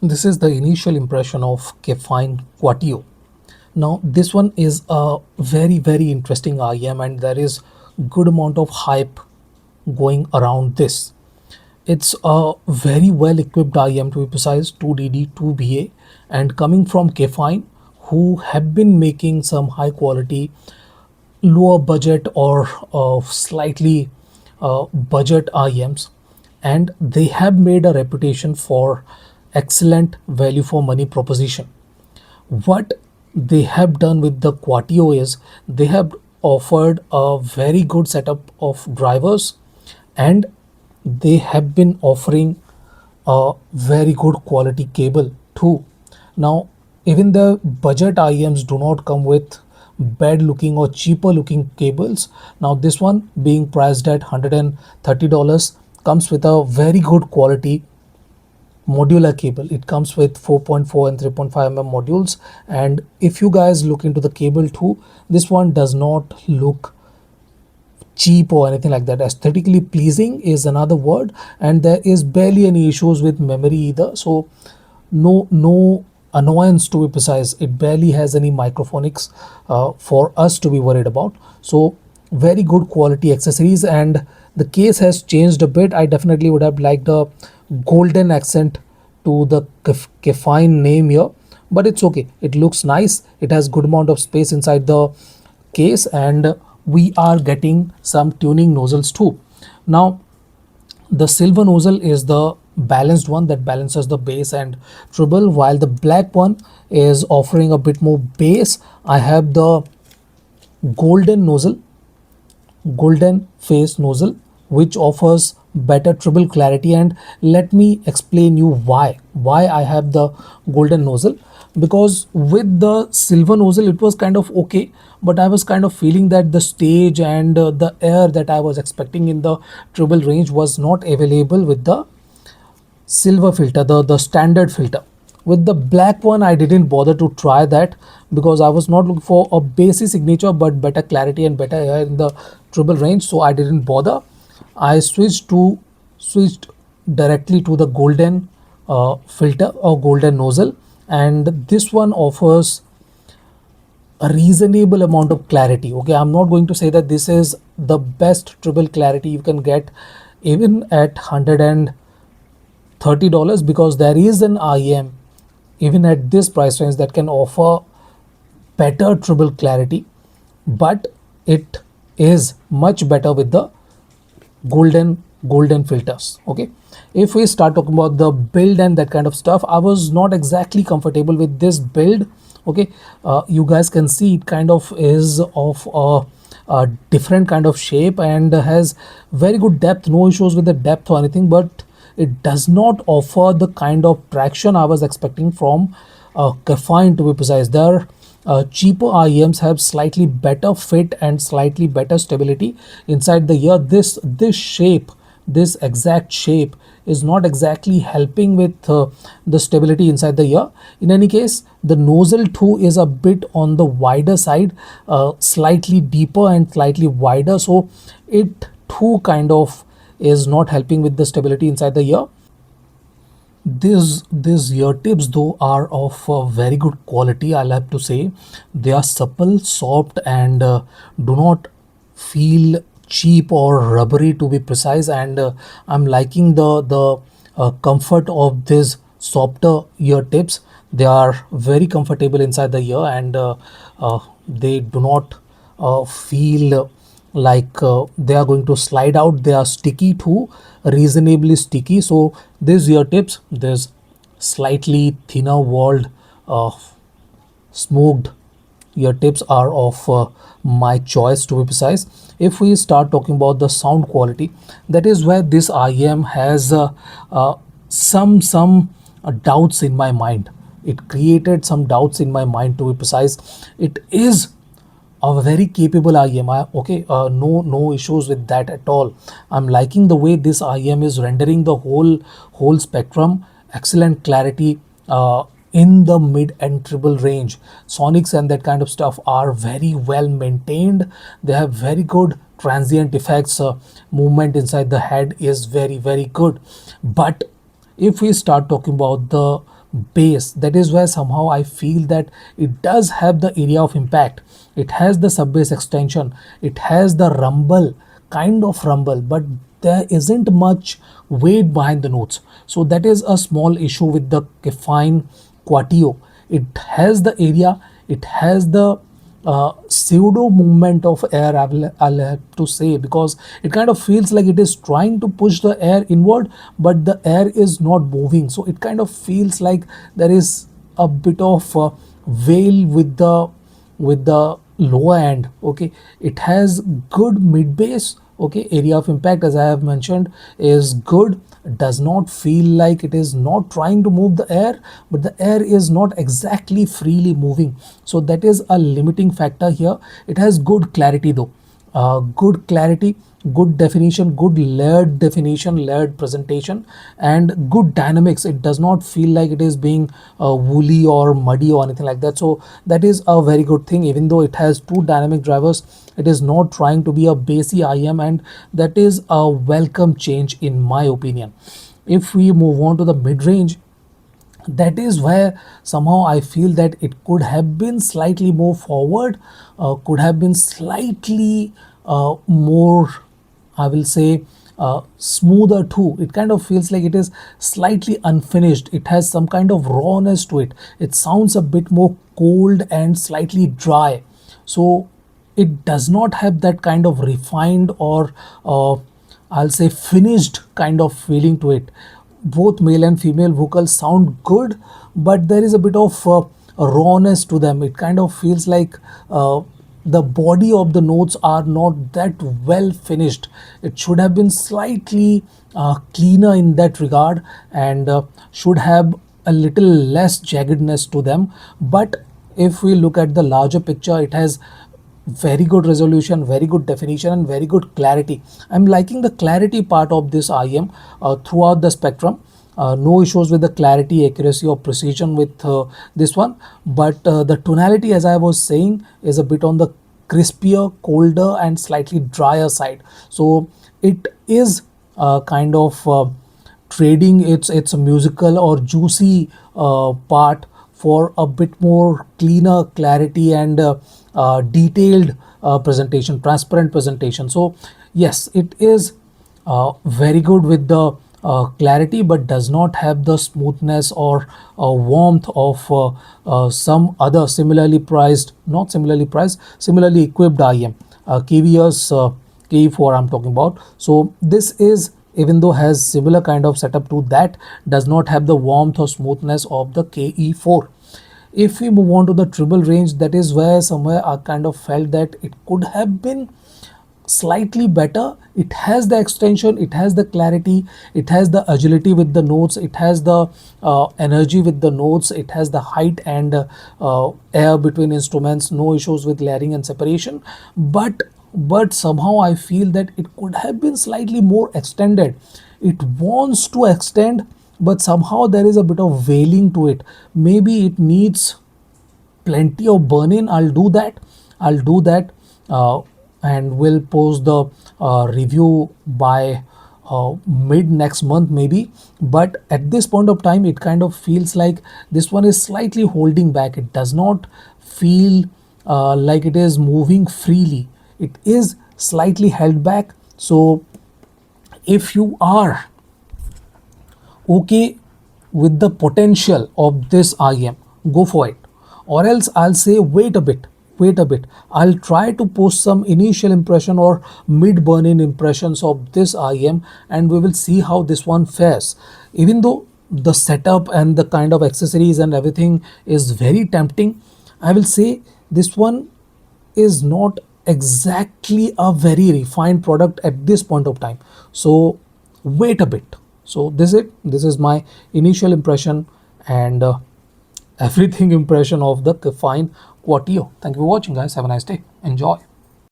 This is the initial impression of Kefine Quatio. Now this one is a very interesting IM, and there is good amount of hype going around this. It's a very well equipped IM, to be precise, 2DD 2BA, and coming from Kefine, who have been making some high quality lower budget or slightly budget IMs, and they have made a reputation for excellent value for money proposition. What they have done with the Quatio is they have offered a very good setup of drivers, and they have been offering a very good quality cable too. Now, even the budget IEMs do not come with bad looking or cheaper looking cables. Now, this one being priced at $130 comes with a very good quality modular cable. It comes with 4.4 and 3.5 mm modules, and if you guys look into the cable too, this one does not look cheap or anything like that. Aesthetically pleasing is another word, and there is barely any issues with memory either, so no annoyance, to be precise. It barely has any microphonics for us to be worried about. So very good quality accessories, and the case has changed a bit. I definitely would have liked a golden accent to the Kefine name here, but it's okay. It looks nice. It has good amount of space inside the case, and we are getting some tuning nozzles too. Now, the silver nozzle is the balanced one that balances the bass and treble, while the black one is offering a bit more bass. I have the golden nozzle, golden face nozzle, which offers better treble clarity, and let me explain you why I have the golden nozzle. Because with the silver nozzle it was kind of okay, but I was kind of feeling that the stage and the air that I was expecting in the treble range was not available with the silver filter, the standard filter. With the black one I didn't bother to try that, because I was not looking for a basic signature but better clarity and better air in the treble range, so I didn't bother. I switched directly to the golden filter or golden nozzle, and this one offers a reasonable amount of clarity. Okay, I'm not going to say that this is the best treble clarity you can get even at $130, because there is an IEM even at this price range that can offer better treble clarity, but it is much better with the golden filters. Okay, if we start talking about the build and that kind of stuff, I was not exactly comfortable with this build. Okay, you guys can see it kind of is of a different kind of shape and has very good depth, no issues with the depth or anything, but it does not offer the kind of traction I was expecting from Kefine, to be precise. Their cheaper IEMs have slightly better fit and slightly better stability inside the ear. This shape, this exact shape is not exactly helping with the stability inside the ear. In any case, the nozzle too is a bit on the wider side, slightly deeper and slightly wider, so it too kind of is not helping with the stability inside the ear. These ear tips though are of very good quality, I'll have to say. They are supple, soft, and do not feel cheap or rubbery, to be precise, and I'm liking the comfort of these softer ear tips. They are very comfortable inside the ear, and they do not feel like they are going to slide out. They are sticky too, reasonably sticky. So these ear tips, there's slightly thinner walled smoked ear tips are of my choice, to be precise. If we start talking about the sound quality, that is where this IEM has some doubts in my mind. It created some doubts in my mind, to be precise. It is a very capable IEM. Okay, no issues with that at all. I'm liking the way this IEM is rendering the whole spectrum. Excellent clarity in the mid and treble range. Sonics and that kind of stuff are very well maintained. They have very good transient effects. Movement inside the head is very good. But if we start talking about the base. That is why somehow I feel that it does have the area of impact. It has the sub bass extension, it has the rumble, kind of rumble, but there isn't much weight behind the notes. So that is a small issue with the Kefine Quatio. It has the area, it has the pseudo movement of air, I'll have to say, because it kind of feels like it is trying to push the air inward, but the air is not moving. So it kind of feels like there is a bit of veil with the lower end. Okay, it has good mid bass. Okay, area of impact, as I have mentioned, is good. Does not feel like it is not trying to move the air, but the air is not exactly freely moving. So that is a limiting factor here. It has good clarity though, good clarity, good definition, good layered definition, layered presentation, and good dynamics. It does not feel like it is being woolly or muddy or anything like that. So that is a very good thing. Even though it has two dynamic drivers, it is not trying to be a bassy IM, and that is a welcome change in my opinion. If we move on to the mid range, that is where somehow I feel that it could have been slightly more forward, could have been slightly more, I will say, smoother too. It kind of feels like it is slightly unfinished. It has some kind of rawness to it. It sounds a bit more cold and slightly dry. So it does not have that kind of refined or I'll say finished kind of feeling to it. Both male and female vocals sound good, but there is a bit of rawness to them. It kind of feels like the body of the notes are not that well finished. It should have been slightly cleaner in that regard, and should have a little less jaggedness to them. But if we look at the larger picture, it has very good resolution, very good definition, and very good clarity. I'm liking the clarity part of this IM throughout the spectrum. No issues with the clarity, accuracy, or precision with this one, but the tonality, as I was saying, is a bit on the crispier, colder, and slightly drier side. So it is kind of trading its musical or juicy part for a bit more cleaner clarity and detailed presentation, transparent presentation. So yes, it is very good with the clarity, but does not have the smoothness or warmth of some other similarly priced, not similarly priced, similarly equipped IM, KVS KE4 I'm talking about. So this is, even though has similar kind of setup to that, does not have the warmth or smoothness of the KE4. If we move on to the treble range, that is where somewhere I kind of felt that it could have been slightly better. It has the extension, it has the clarity, it has the agility with the notes, it has the energy with the notes, it has the height and air between instruments, no issues with layering and separation. But somehow I feel that it could have been slightly more extended. It wants to extend, but somehow there is a bit of veiling to it. Maybe it needs plenty of burn in. I'll do that, and we'll post the review by mid next month maybe. But at this point of time, it kind of feels like this one is slightly holding back. It does not feel like it is moving freely. It is slightly held back. So if you are okay with the potential of this IM, go for it. Or else I'll say wait a bit, wait a bit. I'll try to post some initial impression or mid burn-in impressions of this IM, and we will see how this one fares. Even though the setup and the kind of accessories and everything is very tempting, I will say this one is not exactly a very refined product at this point of time. So wait a bit. So this is it. This is my initial impression and everything impression of the Kefine Quatio. Thank you for watching, guys. Have a nice day. Enjoy.